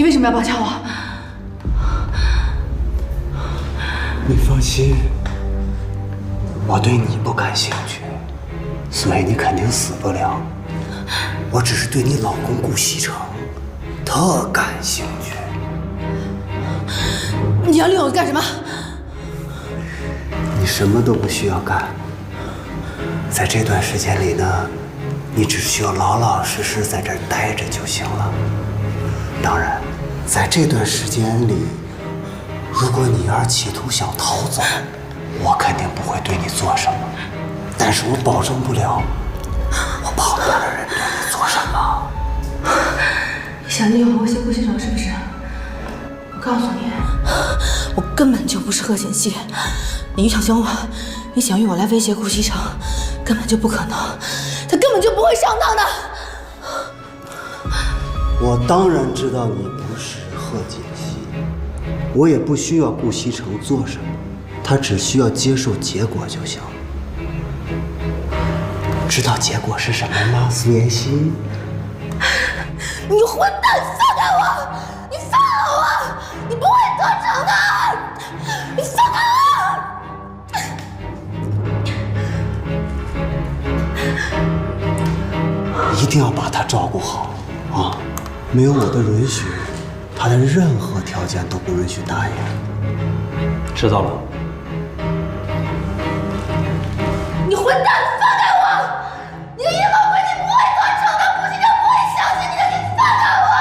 你为什么要绑架我？你放心，我对你不感兴趣，所以你肯定死不了。我只是对你老公顾西城特感兴趣。你要利用我干什么？你什么都不需要干，在这段时间里呢，你只需要老老实实在这儿待着就行了。当然，在这段时间里，如果你要是企图想逃走，我肯定不会对你做什么，但是我保证不了我旁边的人对你做什么。你想利用我威胁顾西城是不是？我告诉你，我根本就不是贺锦熙。你想凶我，你想用我来威胁顾西城，根本就不可能，他根本就不会上当的。我当然知道你不是贺锦熙，我也不需要顾西城做什么，他只需要接受结果就行。知道结果是什么吗，苏妍希？你混蛋，放开我！你放开我！你不会得逞的！你放开我！一定要把他照顾好啊！没有我的允许，他的任何条件都不允许答应。知道了。你混蛋，放开我！你的阴谋诡计不会得逞的，顾西城不会相信你的，你放开我！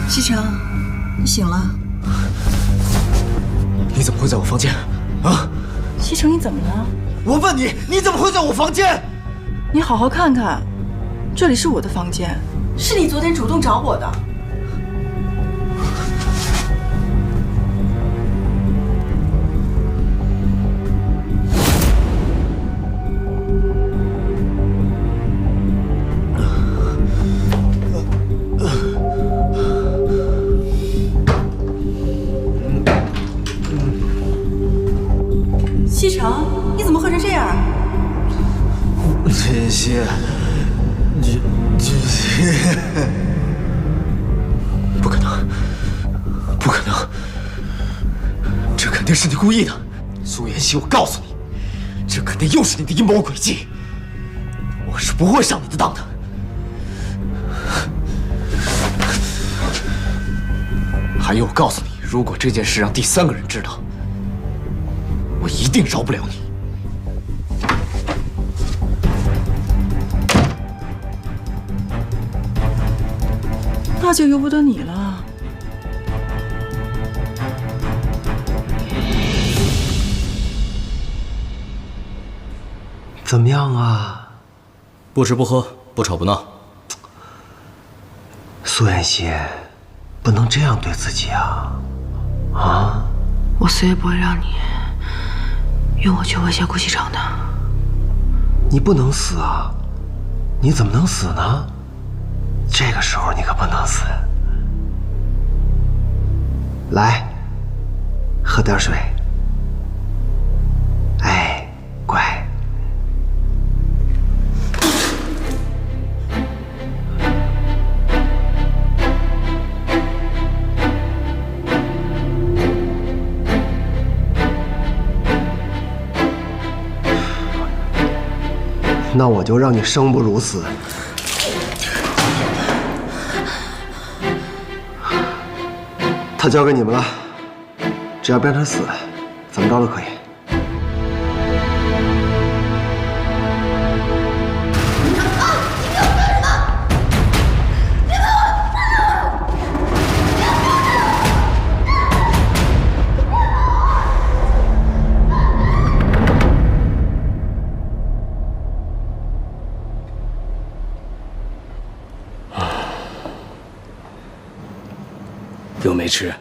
西城，你醒了？你怎么会在我房间？啊！西城，你怎么了？我问你，你怎么会在我房间？你好好看看，这里是我的房间，是你昨天主动找我的。西城，你怎么喝成这样？妍希，不可能，不可能，这肯定是你故意的，苏妍希，我告诉你，这肯定又是你的阴谋诡计，我是不会上你的当的。还有，我告诉你，如果这件事让第三个人知道，我一定饶不了你。那就由不得你了。怎么样啊？不吃不喝，不吵不闹。苏妍希，不能这样对自己啊！啊！我死也不会让你用我去威胁顾西城的。你不能死啊！你怎么能死呢？这个时候你可不能死。来，喝点水。哎，乖。那我就让你生不如死。他交给你们了，只要别让他死，怎么着都可以。又没吃？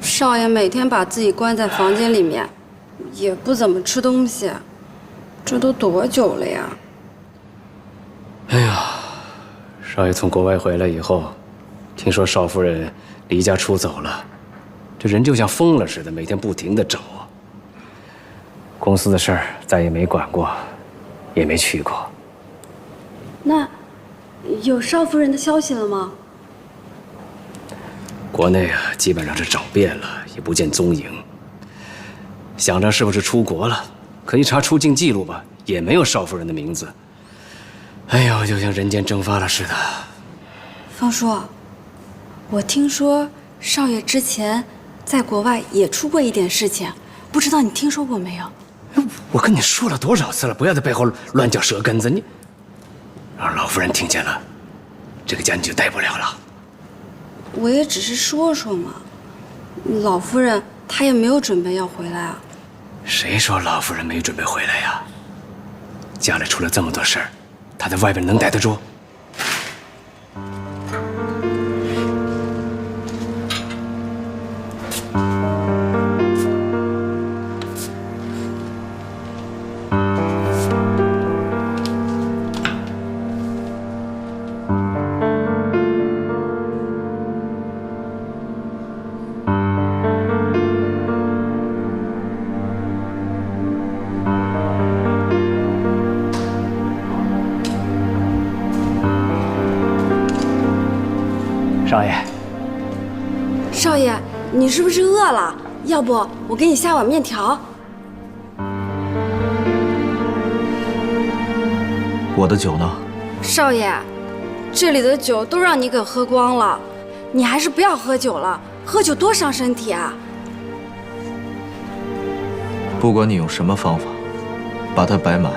少爷每天把自己关在房间里面，也不怎么吃东西，这都多久了呀？哎呀，少爷从国外回来以后，听说少夫人离家出走了，这人就像疯了似的，每天不停地找。公司的事儿再也没管过，也没去过。那有少夫人的消息了吗？国内啊，基本上是找遍了，也不见踪影。想着是不是出国了，可一查出境记录吧，也没有少夫人的名字。哎呦，就像人间蒸发了似的。方叔，我听说少爷之前在国外也出过一点事情，不知道你听说过没有？我跟你说了多少次了，不要在背后乱嚼舌根子，你让老夫人听见了，这个家你就待不了了。我也只是说说嘛，老夫人她也没有准备要回来啊。谁说老夫人没准备回来呀？家里出了这么多事儿，她在外边能待得住？少爷，少爷，你是不是饿了？要不我给你下碗面条。我的酒呢？少爷，这里的酒都让你给喝光了，你还是不要喝酒了，喝酒多伤身体啊！不管你用什么方法，把它摆满。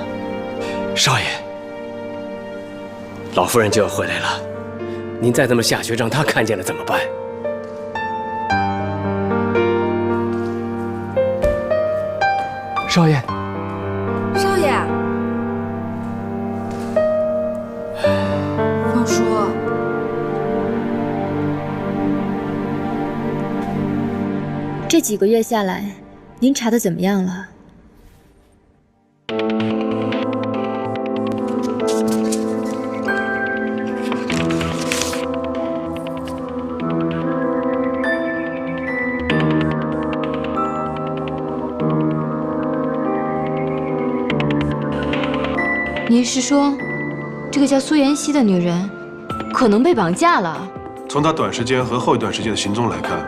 少爷，老夫人就要回来了，您再这么下去，让她看见了怎么办？少爷，少爷，方叔，这几个月下来，您查的怎么样了？您是说，这个叫苏妍希的女人可能被绑架了？从她短时间和后一段时间的行踪来看，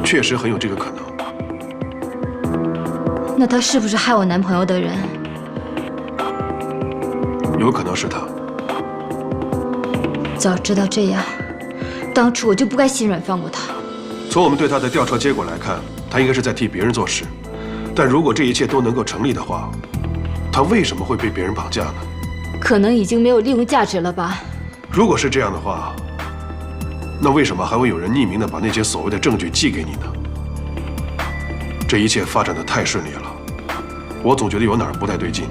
确实很有这个可能。那她是不是害我男朋友的人？有可能是她。早知道这样，当初我就不该心软放过她。从我们对她的调查结果来看，她应该是在替别人做事。但如果这一切都能够成立的话，她为什么会被别人绑架呢？可能已经没有利用价值了吧？如果是这样的话，那为什么还会有人匿名的把那些所谓的证据寄给你呢？这一切发展的太顺利了，我总觉得有哪儿不太对劲。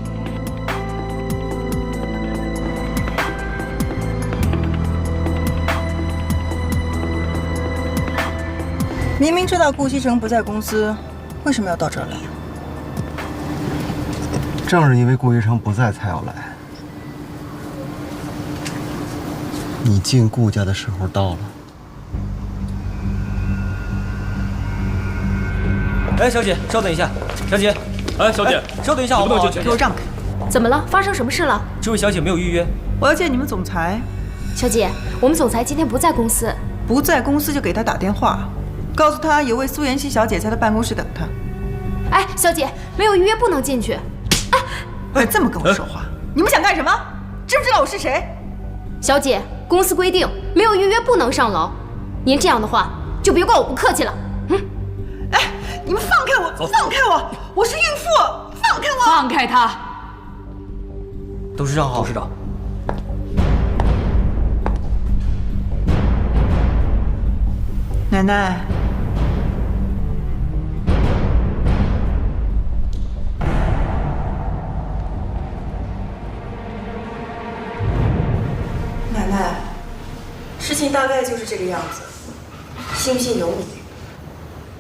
明明知道顾西城不在公司，为什么要到这儿来？正是因为顾一成不在，才要来。你进顾家的时候到了。哎，小姐，稍等一下。小姐，哎，小姐，稍等一下好不好？给我让开！怎么了？发生什么事了？这位小姐没有预约。我要见你们总裁。小姐，我们总裁今天不在公司。不在公司就给他打电话，告诉他有位苏妍希小姐在他办公室等他。哎，小姐，没有预约不能进去。哎，这么跟我说话，你们想干什么？知不知道我是谁？小姐，公司规定没有预约不能上楼。您这样的话，就别怪我不客气了。哎，你们放开我！放开我！我是孕妇，放开我！放开他！董事长好。董事长。奶奶，奶奶，事情大概就是这个样子，信不信由你。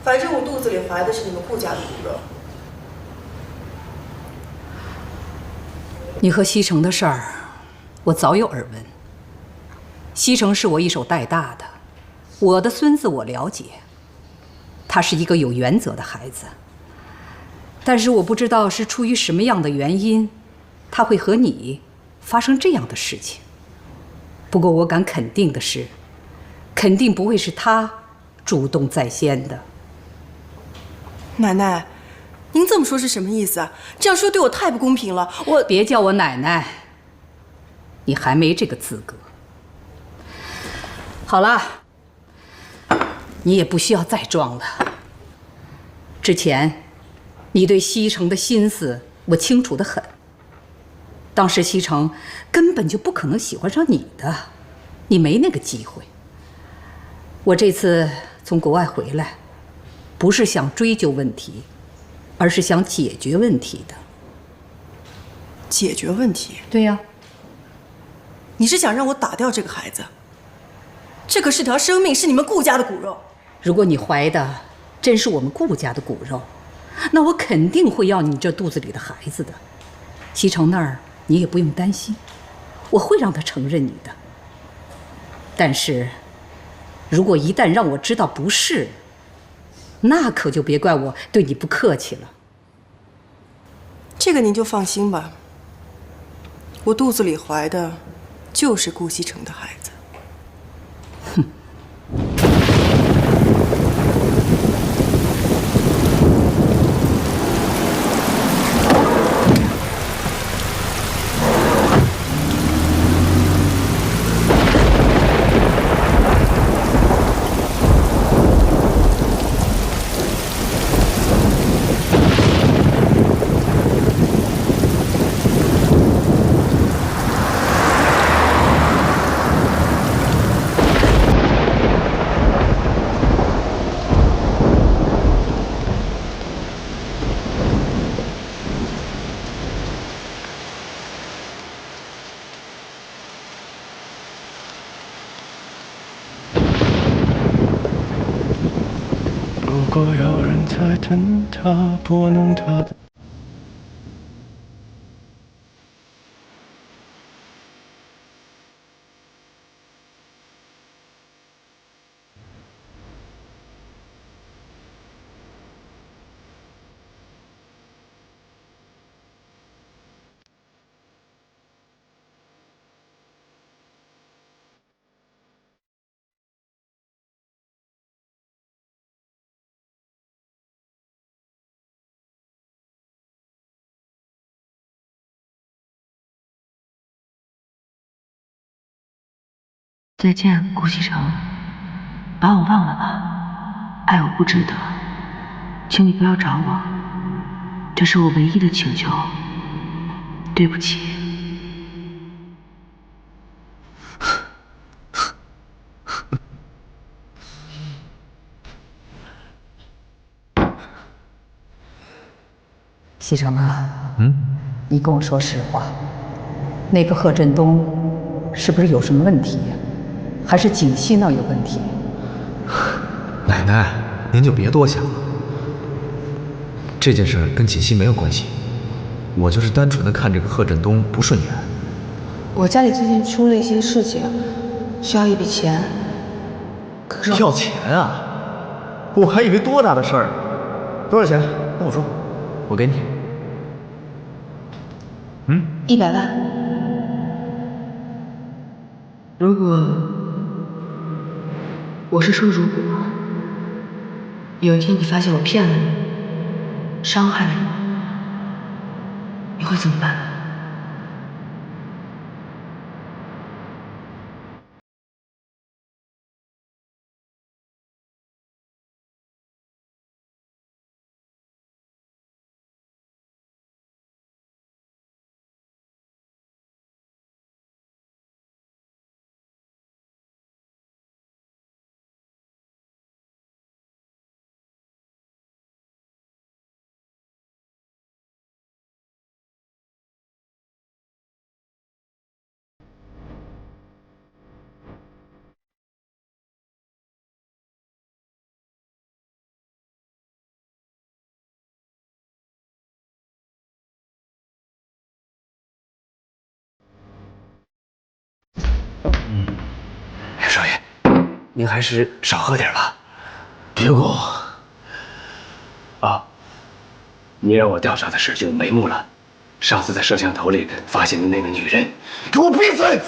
反正我肚子里怀的是你们顾家的骨肉。你和西城的事儿，我早有耳闻。西城是我一手带大的。我的孙子我了解，他是一个有原则的孩子，但是我不知道是出于什么样的原因，他会和你发生这样的事情。不过我敢肯定的是，肯定不会是他主动在先的。奶奶，您这么说是什么意思啊？这样说对我太不公平了。我别叫我奶奶，你还没这个资格。好了。你也不需要再装了。之前，你对西城的心思我清楚得很。当时西城根本就不可能喜欢上你的，你没那个机会。我这次从国外回来，不是想追究问题，而是想解决问题的。解决问题？对呀。你是想让我打掉这个孩子？这可是条生命，是你们顾家的骨肉。如果你怀的真是我们顾家的骨肉，那我肯定会要你这肚子里的孩子的。西城那儿你也不用担心，我会让他承认你的。但是，如果一旦让我知道不是，那可就别怪我对你不客气了。这个您就放心吧，我肚子里怀的就是顾西城的孩子。哼。如果有人在等他，不能他的。再见，顾西城，把我忘了吧，爱我不值得，请你不要找我，这是我唯一的请求，对不起。西城啊，你跟我说实话，那个贺振东是不是有什么问题呀？还是锦溪那儿有问题？奶奶，您就别多想了。这件事跟锦溪没有关系，我就是单纯的看这个贺振东不顺眼。我家里最近出了一些事情，需要一笔钱，可是要钱啊？我还以为多大的事儿。多少钱？跟我说，我给你。100万。如果我是说，如果有一天你发现我骗了你，伤害了你，你会怎么办？少爷，您还是少喝点吧。别管我。啊，你让我调查的事就眉目了。上次在摄像头里发现的那个女人，给我闭嘴！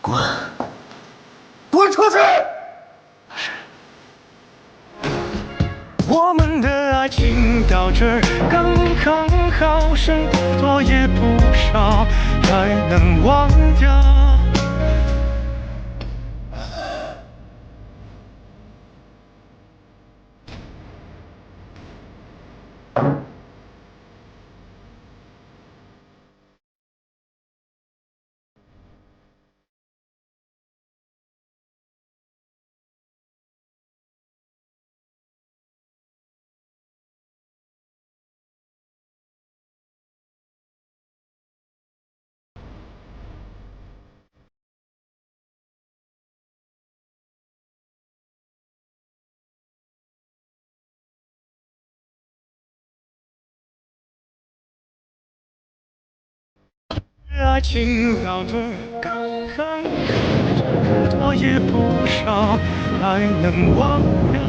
滚！滚出去！我们的爱情到这儿刚刚好，剩不多也不少，才能忘掉。爱情到这刚刚好，多也不少，才能忘掉。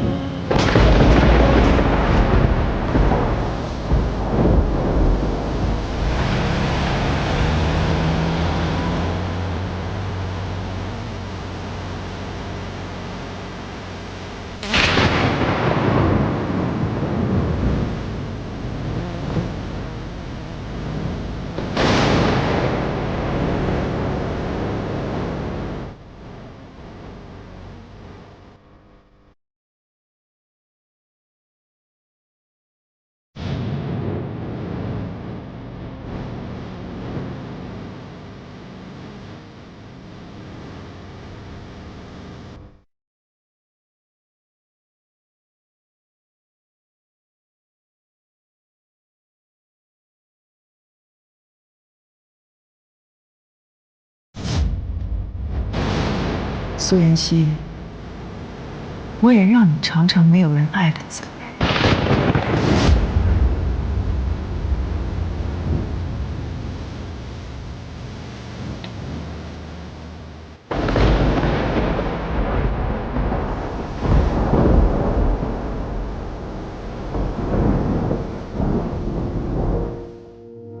苏妍希，我也让你尝尝没有人爱的滋味。